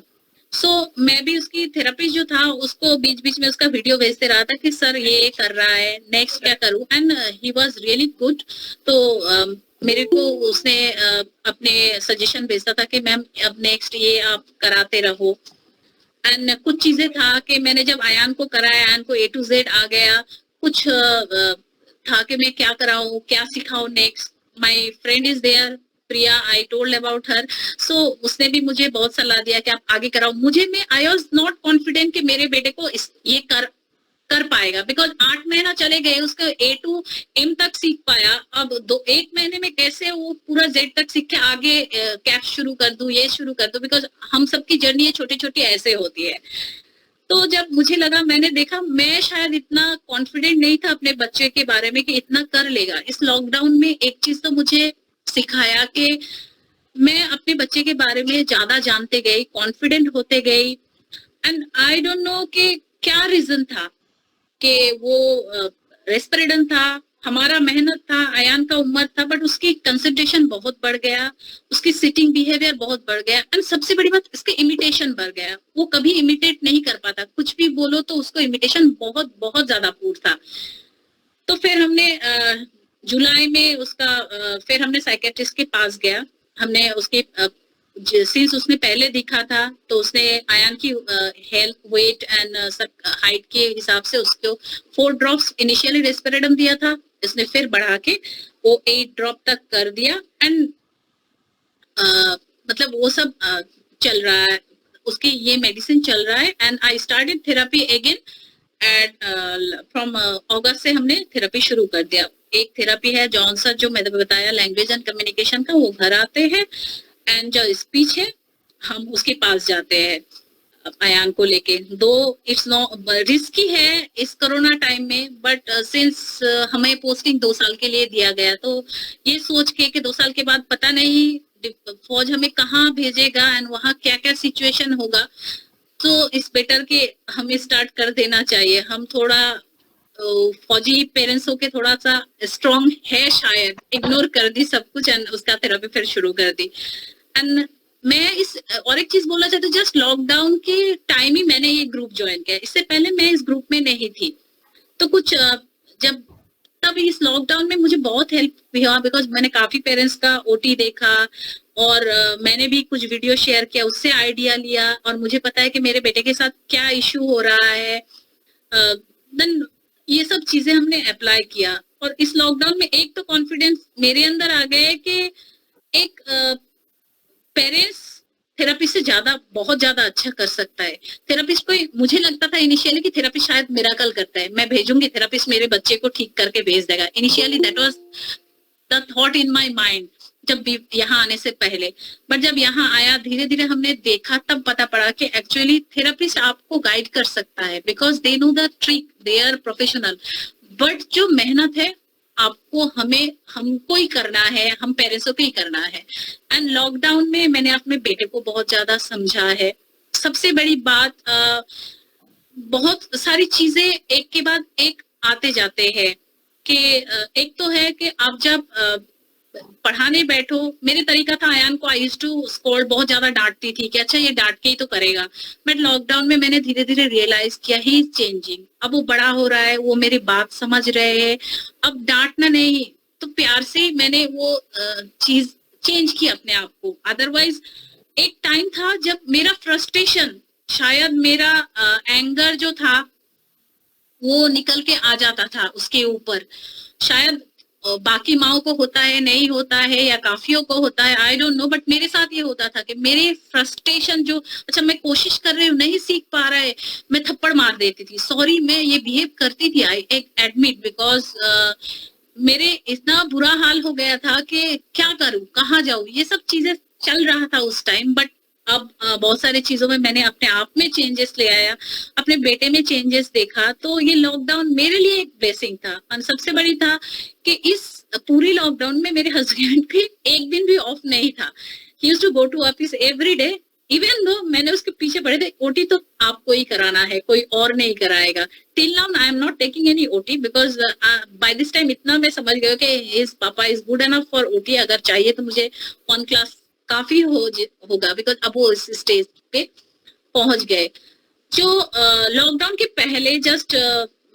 सो मैं भी उसकी थेरेपी जो था उसको बीच बीच में उसका वीडियो भेजते रहा था कि सर ये कर रहा है, नेक्स्ट क्या करूं, and he was really good. तो मेरे को उसने अपने सजेशन भेजता था कि मैम अब नेक्स्ट ये आप कराते रहो। एंड कुछ चीजें था कि मैंने जब अयान को कराया, अयान को A to Z आ गया, कुछ था कि मैं क्या कराऊं, क्या सिखाऊं next. My friend is there, Priya, I told about her. So उसने भी मुझे बहुत सलाह दिया कि आप आगे कराओ। मुझे मैं आई वाज नॉट कॉन्फिडेंट कि मेरे बेटे को ये कर पाएगा, बिकॉज 8 महीना चले गए, उसका A to M तक सीख पाया, अब 1 महीने में कैसे वो पूरा Z तक सीख के आगे कैप शुरू कर दूं, ये शुरू कर दूं, बिकॉज हम सबकी जर्नी छोटी छोटी ऐसे होती है। तो जब मुझे लगा, मैंने देखा मैं शायद इतना कॉन्फिडेंट नहीं था अपने बच्चे के बारे में कि इतना कर लेगा। इस लॉकडाउन में एक चीज तो मुझे सिखाया कि मैं अपने बच्चे के बारे में ज्यादा जानते गई, कॉन्फिडेंट होते गई। एंड आई डोंट नो कि क्या रीजन था, कि वो रेस्पिरेडन था, हमारा मेहनत था, अयान का उम्र था, बट उसकी कंसंट्रेशन बहुत बढ़ गया, उसकी सिटिंग बिहेवियर बहुत बढ़ गया, एंड सबसे बड़ी बात इसके इमिटेशन बढ़ गया। वो कभी इमिटेट नहीं कर पाता, कुछ भी बोलो तो उसको इमिटेशन बहुत बहुत ज्यादा पूर था। तो फिर हमने जुलाई में उसका फिर हमने साइकेट्रिस्ट के पास गया। हमने उसके सिंस उसने पहले दिखा था तो उसने अयान की हेल्थ, वेट एंड हाइट के हिसाब से उसको 4 ड्रॉप्स इनिशियली रेस्पिरेडम दिया था, इसने फिर बढ़ा के वो 8 ड्रॉप तक कर दिया। एंड मतलब वो सब चल रहा है, उसकी ये मेडिसिन चल रहा है। And I started therapy again at from August से हमने थेरेपी शुरू कर दिया। एक थेरेपी है जॉनसन, जो मैंने बताया लैंग्वेज एंड कम्युनिकेशन का, वो घर आते हैं, एंड जो स्पीच है हम उसके पास जाते हैं अयान को लेके। दो इट्स नो रिस्की है इस कोरोना टाइम में, बट सिंस हमें पोस्टिंग 2 साल के लिए दिया गया, तो ये सोच के कि 2 साल के बाद पता नहीं फौज हमें कहाँ भेजेगा एंड वहाँ क्या क्या सिचुएशन होगा, तो इस बेटर के हमें स्टार्ट कर देना चाहिए. हम थोड़ा फौजी पेरेंट्स होके थोड़ा सा स्ट्रॉन्ग है शायद, इग्नोर कर दी सब कुछ एंड उसका थेरेपी फिर शुरू कर दी. एंड मैं इस और एक चीज बोलना चाहती हूँ, जस्ट लॉकडाउन के टाइम ही मैंने ये ग्रुप ज्वाइन किया. इससे पहले मैं इस ग्रुप में नहीं थी. तो कुछ जब तब इस लॉकडाउन में मुझे बहुत हेल्प हुआ, बिकॉज मैंने काफी पेरेंट्स का ओटी देखा और मैंने भी कुछ वीडियो शेयर किया, उससे आइडिया लिया और मुझे पता है कि मेरे बेटे के साथ क्या इश्यू हो रहा है. देन ये सब चीजें हमने अप्लाई किया और इस लॉकडाउन में एक तो कॉन्फिडेंस मेरे अंदर आ गया है कि एक पेरेंट्स थेरेपी से ज्यादा बहुत ज्यादा अच्छा कर सकता है. थेरेपिस्ट को मुझे लगता था इनिशियली कि थेरेपिस्ट शायद मिरेकल करता है, मैं भेजूंगी थेरेपिस्ट मेरे बच्चे को ठीक करके भेज देगा. Initially that was the thought in my mind जब भी यहाँ आने से पहले. बट जब यहाँ आया धीरे धीरे हमने देखा, तब पता पड़ा कि एक्चुअली थेरेपिस्ट आपको गाइड कर सकता है, because they know the trick, they are professional. But जो मेहनत है आपको हमको ही करना है, हम पेरेंट्सों को ही करना है. एंड लॉकडाउन में मैंने अपने बेटे को बहुत ज्यादा समझा है. सबसे बड़ी बात, बहुत सारी चीजें एक के बाद एक आते जाते हैं कि एक तो है कि आप जब पढ़ाने बैठो, मेरे तरीका था अयान को आई यूज्ड टू स्कोल्ड, बहुत ज्यादा डांटती थी कि अच्छा ये डांट के ही तो करेगा. बट लॉकडाउन में मैंने धीरे धीरे रियलाइज किया ही इज चेंजिंग. अब वो बड़ा हो रहा है, वो मेरी बात समझ रहे हैं. अब डांटना नहीं, तो प्यार से मैंने वो चीज चेंज की अपने आप को. अदरवाइज एक टाइम था जब मेरा फ्रस्ट्रेशन, शायद मेरा एंगर जो था वो निकल के आ जाता था उसके ऊपर. शायद बाकी माओ को होता है, नहीं होता है, या काफियों को होता है, आई डोंट नो. बट मेरे साथ ये होता था कि मेरे फ्रस्ट्रेशन जो, अच्छा मैं कोशिश कर रही हूँ, नहीं सीख पा रहा है, मैं थप्पड़ मार देती थी. सॉरी, मैं ये बिहेव करती थी, आई एडमिट, बिकॉज मेरे इतना बुरा हाल हो गया था कि क्या करूँ, कहाँ जाऊँ, ये सब चीजें चल रहा था उस टाइम. बट अब बहुत सारी चीजों में मैंने अपने आप में चेंजेस ले आया, अपने बेटे में चेंजेस देखा. तो ये लॉकडाउन मेरे लिए एक ब्लेसिंग था. और सबसे बड़ी था कि इस पूरी लॉकडाउन में मेरे हस्बैंड के एक दिन भी ऑफ नहीं था. He used to go to office every day, even though मैंने उसके पीछे पड़े थे, ओटी तो आपको ही कराना है, कोई और नहीं कराएगा. Till now I am not taking any OT, because by this time इतना मैं समझ गया कि हिज पापा is good enough for OT. अगर चाहिए तो मुझे 1 क्लास काफी होगा, बिकॉज अब वो इस स्टेज पे पहुंच गए. जो लॉकडाउन के पहले जस्ट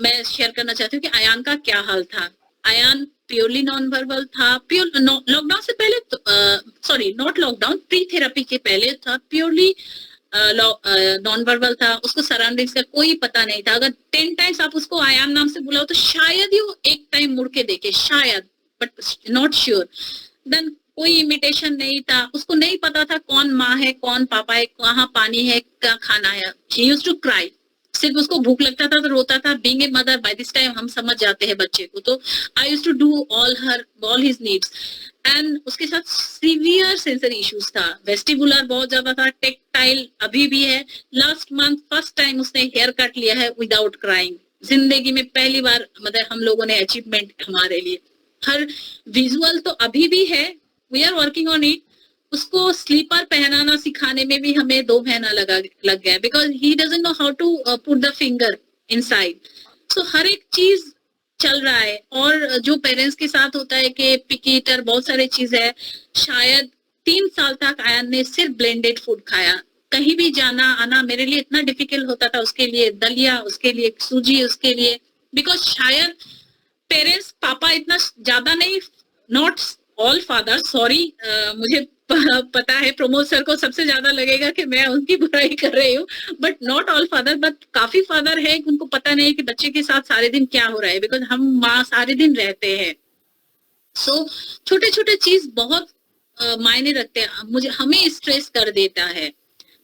मैं शेयर करना चाहती हूँ कि अयान का क्या हाल था. अयान प्योरली नॉन वर्बल था. लॉकडाउन से पहले, sorry not lockdown, pre therapy के पहले था, प्योरली नॉन वर्बल था. उसको सराउंडिंग्स का कोई पता नहीं था. अगर 10 टाइम्स आप उसको अयान नाम से बुलाओ तो शायद ही वो एक टाइम मुड़ के देखे, शायद, बट नॉट श्योर. देन कोई इमिटेशन नहीं था, उसको नहीं पता था कौन माँ है, कौन पापा है, कहाँ पानी है, क्या खाना है. He used to cry. सिर्फ उसको भूख लगता था तो रोता था. Being a mother, by this time हम समझ जाते हैं बच्चे को. तो I used to do all his needs. And उसके साथ सीवियर सेंसरी इश्यूज था. वेस्टिबुलर बहुत ज्यादा था, टेक्टाइल अभी भी है. लास्ट मंथ फर्स्ट टाइम उसने हेयर कट लिया है विदाउट क्राइंग. जिंदगी में पहली बार, मतलब हम लोगों ने अचीवमेंट हमारे लिए. हर विजुअल तो अभी भी है, we are working on it. उसको स्लीपर पहनाना सिखाने में भी हमें 2 महीना लग गया, because he doesn't know how to put the finger inside. So हर एक चीज चल रहा है. और जो पेरेंट्स के साथ होता है कि पिकी ईटर, बहुत सारे चीज है. शायद 3 साल तक आयन ने सिर्फ ब्लेंडेड फूड खाया. कहीं भी जाना आना मेरे लिए इतना डिफिकल्ट होता था. उसके लिए दलिया, उसके लिए सूजी, उसके लिए, बिकॉज शायद पेरेंट्स, पापा इतना ज्यादा नहीं, नॉट ऑल फादर, सॉरी, मुझे पता है प्रमोद सर को सबसे ज्यादा लगेगा कि मैं उनकी बुराई कर रही हूँ, but not all father. But काफी फादर है उनको पता नहीं कि बच्चे के साथ सारे दिन क्या हो रहा है, बिकॉज हम माँ सारे दिन रहते हैं. सो छोटे छोटे चीज बहुत मायने रखते हैं, मुझे हमें स्ट्रेस कर देता है.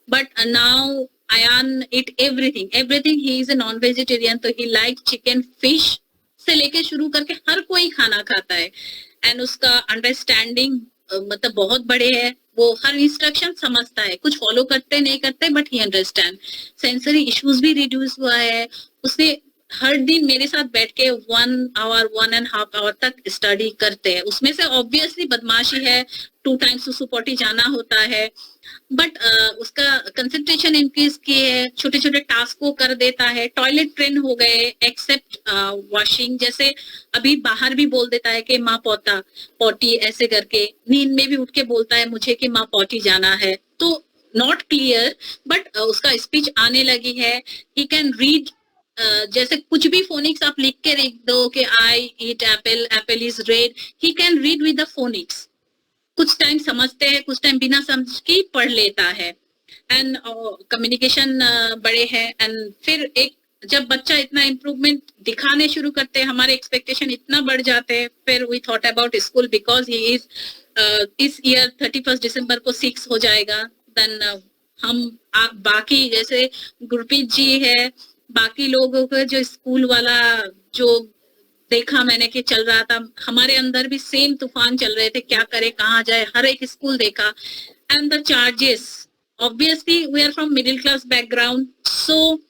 But now Ayaan eat everything. He is a non vegetarian, तो ही लाइक चिकन, फिश से लेके शुरू करके हर कोई खाना खाता है. एंड उसका अंडरस्टैंडिंग मतलब बहुत बड़े है. वो हर इंस्ट्रक्शन समझता है, कुछ फॉलो करते नहीं करते, but he understand. Sensory issues भी रिड्यूस हुआ है. उसने हर दिन मेरे साथ बैठ के 1 आवर 1.5 आवर तक स्टडी करते हैं। उसमें से ऑब्वियसली बदमाशी है, 2 टाइम्स सुसु पॉटी जाना होता है, बट उसका कंसंट्रेशन इंक्रीज किए है, छोटे छोटे टास्क को कर देता है, टॉयलेट ट्रेन हो गए एक्सेप्ट वॉशिंग। जैसे अभी बाहर भी बोल देता है कि माँ पोता पॉटी, ऐसे करके नींद में भी उठ के बोलता है मुझे कि माँ पॉटी जाना है। तो नॉट क्लियर बट उसका स्पीच आने लगी है। ही कैन रीड, जैसे कुछ भी फोनिक्स आप लिख के लिख दो कि I eat apple, apple is red, he can read with the phonics. कुछ टाइम समझते हैं, कुछ टाइम बिना समझ के पढ़ लेता है, एंड कम्युनिकेशन बड़े हैं। एंड फिर एक जब बच्चा इतना इम्प्रूवमेंट दिखाने शुरू करते हैं, हमारे एक्सपेक्टेशन इतना बढ़ जाते हैं। फिर we thought about school because he is इस ईयर 31 दिसंबर को 6 हो जाएगा। देन हम बाकी जैसे गुरप्रीत जी है, बाकी लोगों को जो स्कूल वाला जो देखा मैंने कि चल रहा था, हमारे अंदर भी सेम तूफान चल रहे थे, क्या करे कहाँ जाए, हर एक स्कूल देखा। And the charges, obviously we are from middle class background, so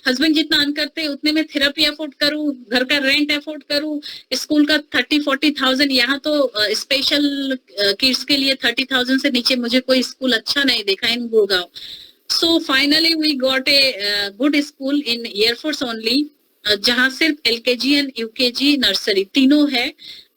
husband जितना अर्न करते हैं उतने में थेरेपी अफोर्ड करूँ, घर का रेंट अफोर्ड करूँ, स्कूल का 30-40,000। यहाँ तो स्पेशल किड्स के लिए 30,000 से नीचे मुझे कोई स्कूल अच्छा नहीं देखा in Gurgaon. So finally we got a good school in air force only, जहाँ सिर्फ एलकेजी एंड यूकेजी नर्सरी तीनों है।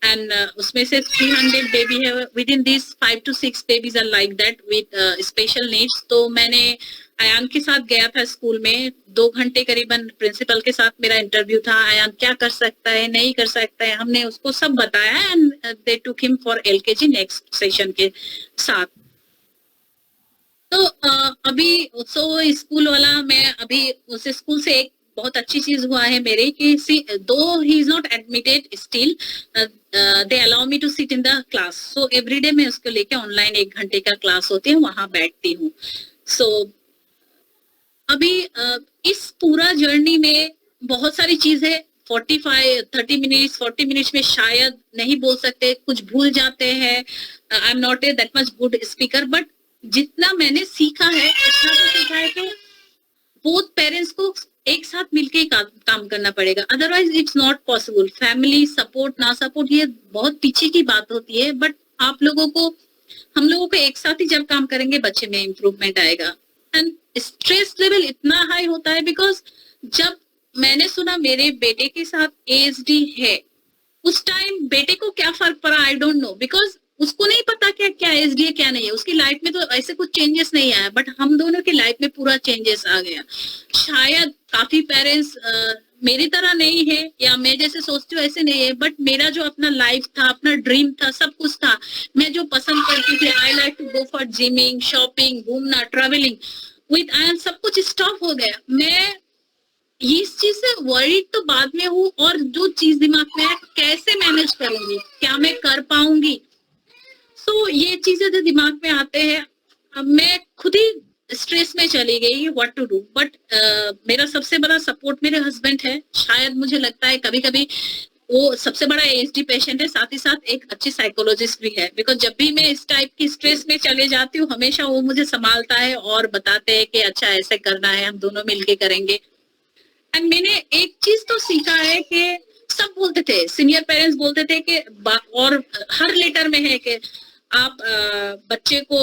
एंड उसमें से 300 बेबी है। Within this 5 to 6 babies are like that with special needs. तो मैंने अयान के साथ गया था स्कूल में, 2 घंटे करीबन प्रिंसिपल के साथ मेरा इंटरव्यू था। अयान क्या कर सकता है, नहीं कर सकता है, हमने उसको सब बताया and they took him for LKG next session के साथ। तो अभी स्कूल वाला, मैं अभी उस स्कूल से एक बहुत अच्छी चीज हुआ है मेरे कि though he is not admitted still they allow me to sit in the class. So everyday मैं उसको लेके ऑनलाइन 1 घंटे का क्लास होती है, वहां बैठती हूँ। सो अभी इस पूरा जर्नी में बहुत सारी चीजें 30 मिनट्स में शायद नहीं बोल सकते, कुछ भूल जाते हैं। आई am not A that much good speaker, but जितना मैंने सीखा है इतना तो सीखा है कि बोथ पेरेंट्स को एक साथ मिलके काम करना पड़ेगा, otherwise it's not possible. Family support ना सपोर्ट ये बहुत पीछे की बात होती है, बट आप लोगों को, हम लोगों को एक साथ ही जब काम करेंगे बच्चे में इम्प्रूवमेंट आएगा। एंड स्ट्रेस लेवल इतना हाई होता है बिकॉज जब मैंने सुना मेरे बेटे के साथ ASD है, उस टाइम बेटे को क्या फर्क पड़ा आई डोंट नो, बिकॉज उसको नहीं पता क्या ASD है क्या नहीं है। उसकी लाइफ में तो ऐसे कुछ चेंजेस नहीं आया, बट हम दोनों की लाइफ में पूरा चेंजेस आ गया। शायद काफी पेरेंट्स मेरी तरह नहीं है या मैं जैसे सोचती हूँ ऐसे नहीं है, बट मेरा जो अपना लाइफ था, अपना ड्रीम था, सब कुछ था, मैं जो पसंद करती थी, I like to go for gyming, shopping, घूमना, ट्रेवलिंग विद आयन, सब कुछ स्टॉप हो गया। मैं इस चीज से वरीड तो बाद में हूँ, और जो चीज दिमाग में है कैसे मैनेज करूंगी, क्या मैं कर पाऊंगी, सो ये चीजें जो दिमाग में आते हैं, अब मैं खुद ही स्ट्रेस में चली गई व्हाट टू डू। बट मेरा सबसे बड़ा सपोर्ट मेरे हस्बैंड है। शायद मुझे लगता है कभी कभी वो सबसे बड़ा ASD पेशेंट है, साथ ही साथ एक अच्छी साइकोलॉजिस्ट भी है, बिकॉज जब भी मैं इस टाइप की स्ट्रेस में चले जाती हूँ हमेशा वो मुझे संभालता है और बताते हैं कि अच्छा ऐसे करना है, हम दोनों मिलके करेंगे। एंड मैंने एक चीज तो सीखा है कि सब बोलते थे, सीनियर पेरेंट्स बोलते थे कि और हर लेटर में है कि आप बच्चे को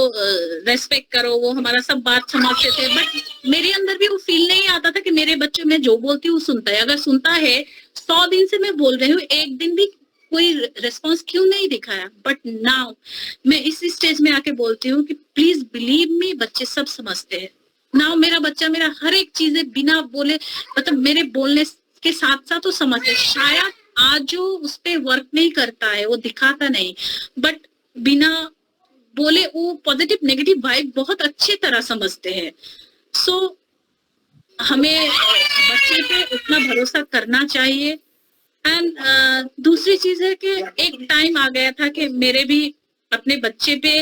रेस्पेक्ट करो, वो हमारा सब बात समझते थे, बट मेरे अंदर भी वो फील नहीं आता था कि मेरे बच्चे में जो बोलती हूँ सुनता है। अगर सुनता है, 100 दिन से मैं बोल रही हूँ, एक दिन भी कोई रिस्पॉन्स क्यों नहीं दिखाया, बट नाउ मैं इस स्टेज में आके बोलती हूँ कि प्लीज बिलीव मी, बच्चे सब समझते हैं। नाउ मेरा बच्चा मेरा हर एक चीजें बिना बोले, मतलब मेरे बोलने के साथ साथ वो समझते। शायद आज जो उस पर वर्क नहीं करता है, वो दिखाता नहीं, बट बिना बोले वो पॉजिटिव नेगेटिव वाइब बहुत अच्छी तरह समझते हैं। सो हमें बच्चे पे उतना भरोसा करना चाहिए। एंड दूसरी चीज है कि एक टाइम आ गया था कि मेरे भी अपने बच्चे पे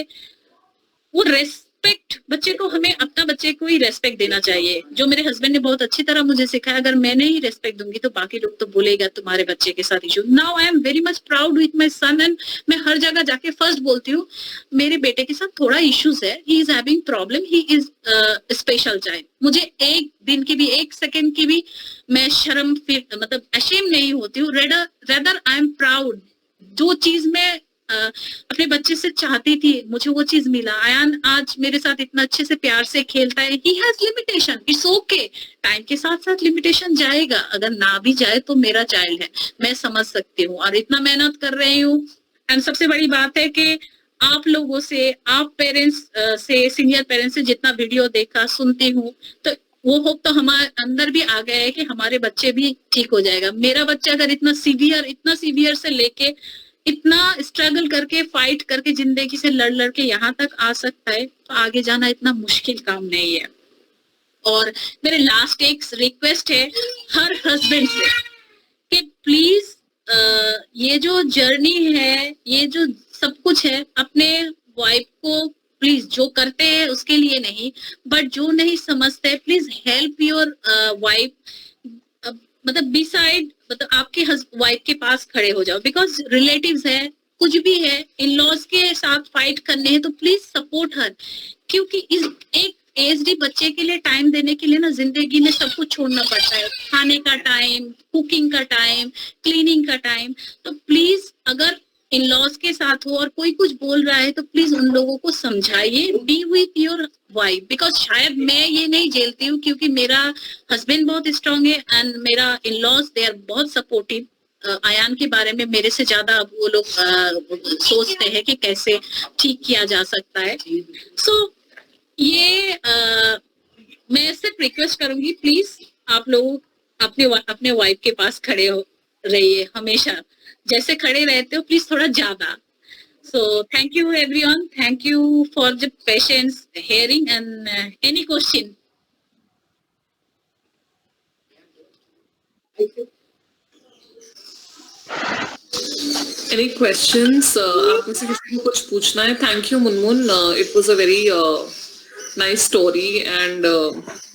वो रेस्पेक्ट, बच्चे को, हमें अपना बच्चे को ही रेस्पेक्ट देना चाहिए, जो मेरे हस्बैंड ने बहुत अच्छी तरह मुझे सिखाया। अगर मैं नहीं रेस्पेक्ट दूंगी तो बाकी लोग तो बोलेगा तुम्हारे बच्चे के साथ issue. Now I am very much proud with my son and मैं हर जगह जाके फर्स्ट बोलती हूँ मेरे बेटे के साथ थोड़ा इश्यूज है, he is having problem, he is special child. मुझे एक दिन की भी, एक सेकंड की भी मैं शर्म मतलब अशेम नहीं होती हूँ। रेदर आई एम प्राउड, जो चीज मैं अपने बच्चे से चाहती थी मुझे वो चीज मिला। आयान आज मेरे साथ इतना अच्छे से प्यार से खेलता है। He has limitation, it's okay, time के साथ साथ लिमिटेशन जाएगा, अगर ना भी जाए तो मेरा चाइल्ड है, मैं समझ सकती हूँ और इतना मेहनत कर रही हूँ। एंड सबसे बड़ी बात है कि आप लोगों से, आप पेरेंट्स से, सीनियर पेरेंट्स से जितना वीडियो देखा सुनती हूँ तो वो होप तो हमारे अंदर भी आ गया है कि हमारे बच्चे भी ठीक हो जाएगा। मेरा बच्चा अगर इतना सीवियर से लेके इतना स्ट्रगल करके, फाइट करके, जिंदगी से लड़ के यहाँ तक आ सकता है तो आगे जाना इतना मुश्किल काम नहीं है। और मेरे लास्ट एक रिक्वेस्ट है हर हस्बैंड से कि प्लीज ये जो जर्नी है, ये जो सब कुछ है, अपने वाइफ को प्लीज, जो करते हैं उसके लिए नहीं, बट जो नहीं समझते प्लीज हेल्प योर वाइफ, मतलब बी साइड, मतलब आपके वाइफ के पास खड़े हो जाओ। बिकॉज रिलेटिव्स है, कुछ भी है, इन लॉज के साथ फाइट करने हैं तो प्लीज सपोर्ट हर, क्योंकि इस एक एजडी बच्चे के लिए टाइम देने के लिए ना जिंदगी में सब कुछ छोड़ना पड़ता है, खाने का टाइम, कुकिंग का टाइम, क्लीनिंग का टाइम। तो प्लीज अगर इन लॉज के साथ हो और कोई कुछ बोल रहा है तो प्लीज उन लोगों को समझाइए, B with your wife. Because शायद मैं ये नहीं झेलती हूँ क्योंकि मेरा हस्बैंड बहुत स्ट्रांग है एंड मेरा इन लॉज दे आर बहुत सपोर्टिव। आयान के बारे में मेरे से ज्यादा अब वो लोग सोचते हैं कि कैसे ठीक किया जा सकता है। सो ये मैं सिर्फ रिक्वेस्ट करूंगी, प्लीज आप लोग अपने वाइफ के पास खड़े हो रहिए, हमेशा जैसे खड़े रहते हो प्लीज थोड़ा ज्यादा। So thank you everyone, thank you for the patience hearing and any question. Any questions? आप में से किसी को कुछ पूछना है? Thank you Munmun, it was a very nice story and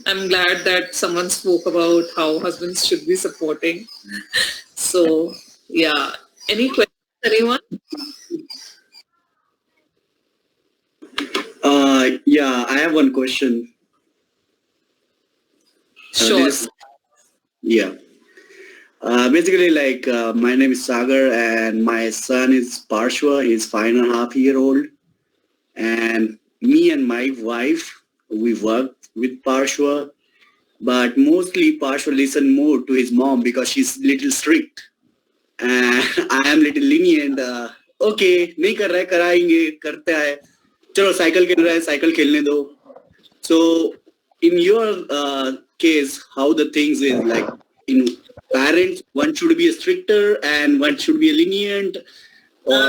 I'm glad that someone spoke about how husbands should be supporting. So yeah, any questions anyone? Yeah, I have one question. Sure. Basically, like, my name is Sagar and my son is Parshva. He's 5.5-year-old. And me and my wife, we work with Parshva. But mostly Parshva listen more to his mom because she's little strict. And I am little lenient. Okay, नहीं कर रहा है, कराएंगे, करते हैं. चलो साइकिल खेल रहा है, साइकिल खेलने दो. So in your case, how the things is, like, in parents, one should be stricter and one should be lenient, or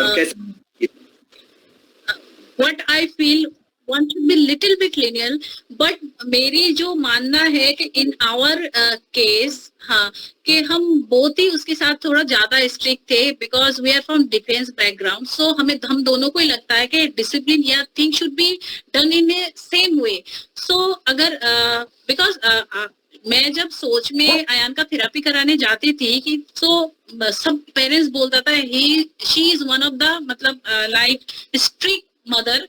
what I feel, one should be little bit lenient, but मेरी जो मानना है कि in our case, हाँ, कि हम बहुत ही उसके साथ थोड़ा ज्यादा स्ट्रिक्ट थे because we are from defense background, so हम दोनों को ही लगता है कि discipline या thing should be done in a same way. So अगर because मैं जब सोच में आयान का थेरेपी कराने जाती थी कि सब पेरेंट्स बोलता था she is one of the, मतलब लाइक स्ट्रिक्ट मदर,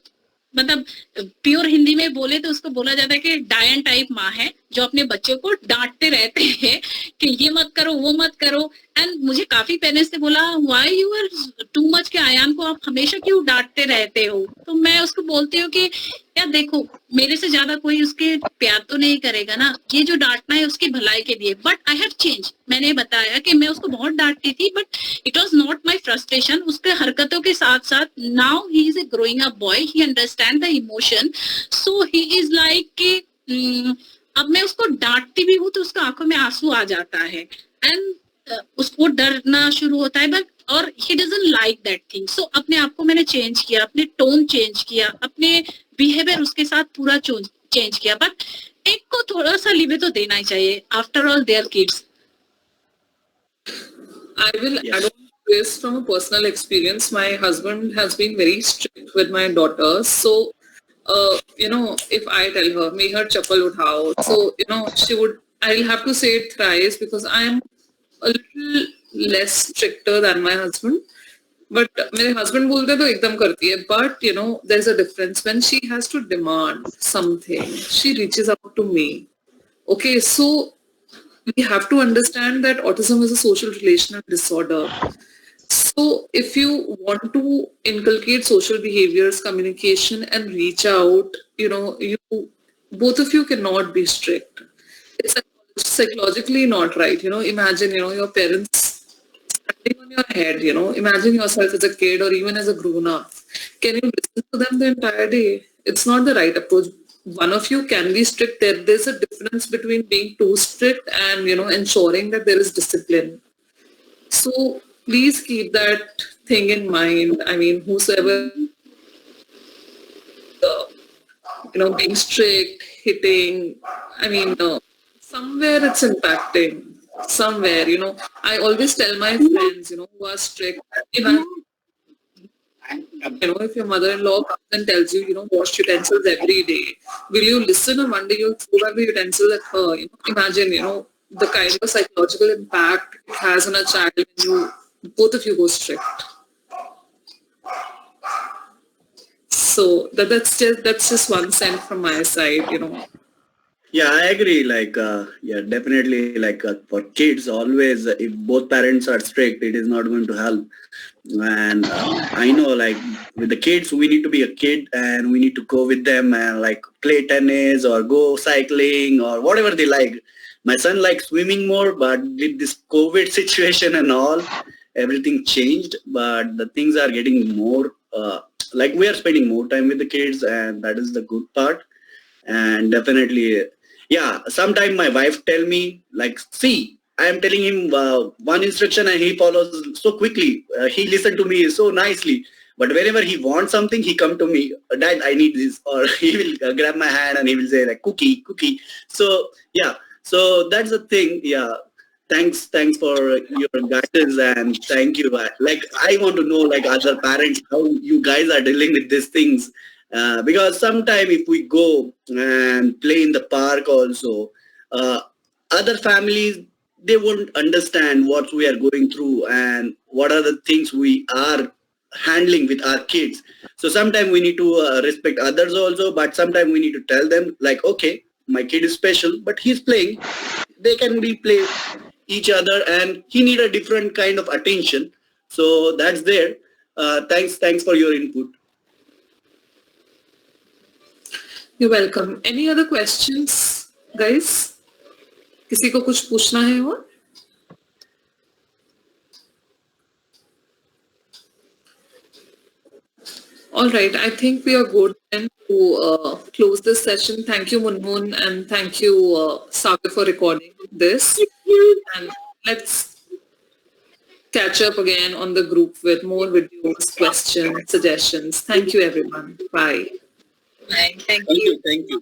मतलब प्योर हिंदी में बोले तो उसको बोला जाता है कि डायन टाइप माँ है जो अपने बच्चों को डांटते रहते हैं कि ये मत करो, वो मत करो। एंड मुझे काफी पेरेंट्स ने बोला why you are too much, के आयान को आप हमेशा क्यों डांटते रहते हो? तो मैं उसको बोलती हूँ कि यार देखो, मेरे से ज्यादा कोई उसके प्यार तो नहीं करेगा ना, ये जो डांटना है उसकी भलाई के लिए। बट आई हैव चेंज, मैंने बताया कि मैं उसको बहुत डांटती थी but it was not my frustration, उसके हरकतों के साथ साथ now he is a growing up boy, he understand the emotion, so he is like कि अब मैं उसको डांटती भी हूँ तो उसके आंखों में आंसू आ जाता है एंड उसको डरना शुरू होता है, बट और he doesn't like that thing. So अपने आप को मैंने चेंज किया, अपने टोन चेंज किया, अपने बिहेवियर उसके साथ पूरा चेंज किया। बट एक को थोड़ा सा लिवे तो देना ही चाहिए, after all they are kids. I will add on to this from a personal experience. My husband has been very strict with my daughter. So if I tell her, make her chappal uthao, so, I'll have to say it thrice because I am a little less stricter than my husband. But मेरे husband बोलते तो एकदम करती है. But, there's a difference. When she has to demand something, she reaches out to me. Okay, so we have to understand that autism is a social relational disorder. So if you want to inculcate social behaviors, communication, and reach out, you both of you cannot be strict. It's psychologically not right. Imagine, your parents standing on your head, imagine yourself as a kid or even as a grown up. Can you listen to them the entire day? It's not the right approach. One of you can be strict. There's a difference between being too strict and, ensuring that there is discipline. So please keep that thing in mind. I mean, whosoever, being strict, hitting, I mean, somewhere it's impacting. Somewhere, I always tell my friends, who are strict, if your mother-in-law comes and tells you, wash utensils every day, will you listen or one day you'll throw back the utensils at her? Imagine, the kind of psychological impact it has on a child when both of you go strict. So that's just one cent from my side, Yeah, I agree. Like, definitely. Like for kids, always, if both parents are strict, it is not going to help. And I know, like with the kids, we need to be a kid and we need to go with them and like play tennis or go cycling or whatever they like. My son likes swimming more, but with this COVID situation and all, everything changed. But the things are getting more, like we are spending more time with the kids, and that is the good part. And definitely, yeah, sometimes my wife tell me like, see, I am telling him one instruction and he follows so quickly. He listened to me so nicely. But whenever he wants something, he come to me, Dad, I need this. Or he will grab my hand and he will say like, cookie. So yeah, so that's the thing. Yeah, thanks for your guidance and thank you. Like I want to know like other parents how you guys are dealing with these things. Because sometime if we go and play in the park also, other families, they won't understand what we are going through and what are the things we are handling with our kids. So sometimes we need to respect others also, but sometimes we need to tell them like, okay, my kid is special, but he's playing. They can be play each other and he need a different kind of attention. So that's there. Thanks for your input. You're welcome. Any other questions, guys? किसी को कुछ पूछना है और? All right, I think we are good then to close this session. Thank you, Munmun, and thank you, Sagar, for recording this. And let's catch up again on the group with more videos, questions, suggestions. Thank you, everyone. Bye. Bye. Thank you. Thank you.